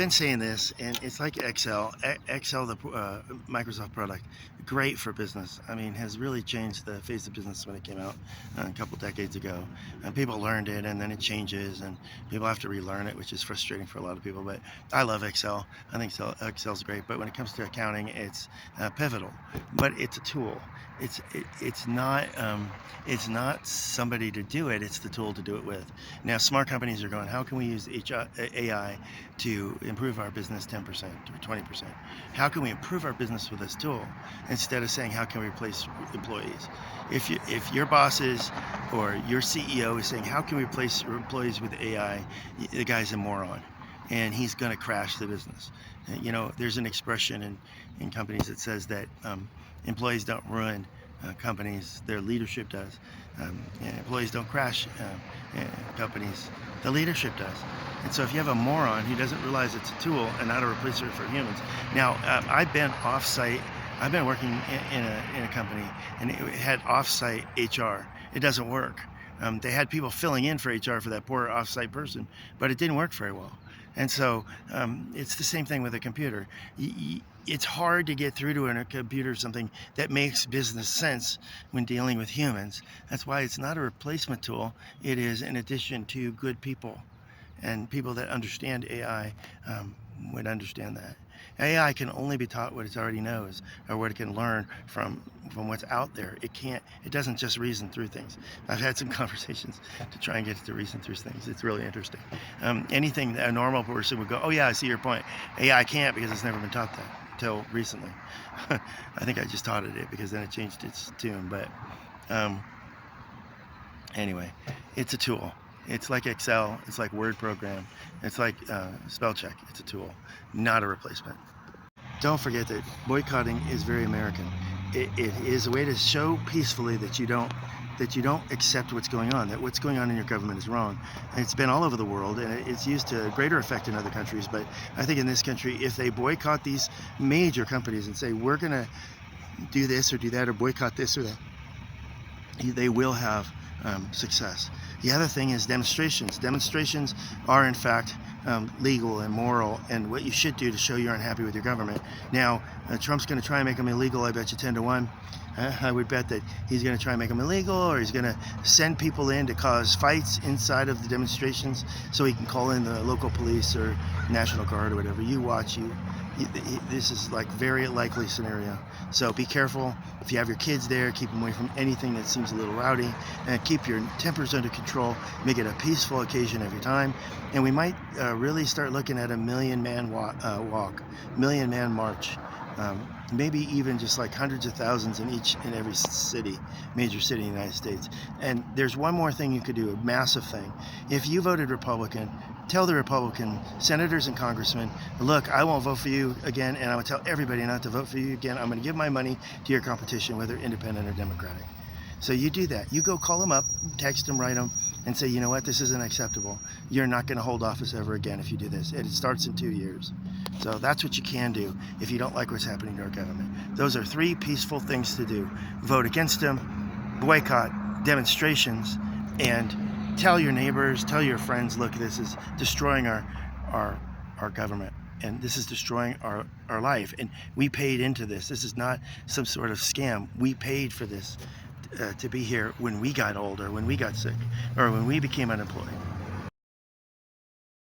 been saying this, and it's like Excel. Excel, the Microsoft product, great for business. I mean, has really changed the face of business when it came out a couple decades ago. And people learned it, and then it changes, and people have to relearn it, which is frustrating for a lot of people. But I love Excel. I think Excel's great. But when it comes to accounting, it's pivotal. But it's a tool. It's not somebody to do it. It's the tool to do it with. Now, smart companies are going, how can we use AI to improve our business 10% or 20%? How can we improve our business with this tool instead of saying, how can we replace employees? If your bosses or your CEO is saying, how can we replace employees with AI, the guy's a moron, and he's going to crash the business. You know, there's an expression in companies that says that employees don't ruin companies, their leadership does. And employees don't crash companies, the leadership does. And so if you have a moron who doesn't realize it's a tool and not a replacer for humans. Now, I've been off-site. I've been working in a company, and it had off-site HR. It doesn't work. They had people filling in for HR for that poor off-site person, but it didn't work very well. And so it's the same thing with a computer. It's hard to get through to a computer something that makes business sense when dealing with humans. That's why it's not a replacement tool. It is in addition to good people, and people that understand AI would understand that. AI can only be taught what it already knows, or what it can learn from what's out there. It doesn't just reason through things. I've had some conversations to try and get it to reason through things. It's really interesting. Anything that a normal person would go, oh yeah, I see your point. AI can't, because it's never been taught that until recently. I think I just taught it because then it changed its tune. But anyway, it's a tool. It's like Excel, it's like Word program, it's like spell check. It's a tool, not a replacement. Don't forget that boycotting is very American. It is a way to show peacefully that you don't accept what's going on, that what's going on in your government is wrong. And it's been all over the world, and it's used to greater effect in other countries. But I think in this country, if they boycott these major companies and say, we're going to do this or do that, or boycott this or that, they will have success. The other thing is demonstrations. Demonstrations are in fact legal and moral, and what you should do to show you're unhappy with your government. Now, Trump's going to try and make them illegal, I bet you 10 to 1. I would bet that he's going to try and make them illegal, or he's going to send people in to cause fights inside of the demonstrations so he can call in the local police or National Guard or whatever. You watch. This is like very likely scenario. So be careful. If you have your kids there, keep them away from anything that seems a little rowdy, and keep your tempers under control. Make it a peaceful occasion every time. And we might really start looking at a million-man walk, million-man march. Maybe even just like hundreds of thousands in every city, major city in the United States. And there's one more thing you could do, a massive thing. If you voted Republican, tell the Republican senators and congressmen, look, I won't vote for you again, and I will tell everybody not to vote for you again. I'm going to give my money to your competition, whether independent or Democratic. So you do that. You go call them up, text them, write them, and say, you know what, this isn't acceptable. You're not going to hold office ever again if you do this. It starts in 2 years. So that's what you can do if you don't like what's happening to our government. Those are 3 peaceful things to do. Vote against them, boycott, demonstrations, and tell your neighbors, tell your friends, look, this is destroying our government. And this is destroying our life. And we paid into this. This is not some sort of scam. We paid for this to be here when we got older, when we got sick, or when we became unemployed.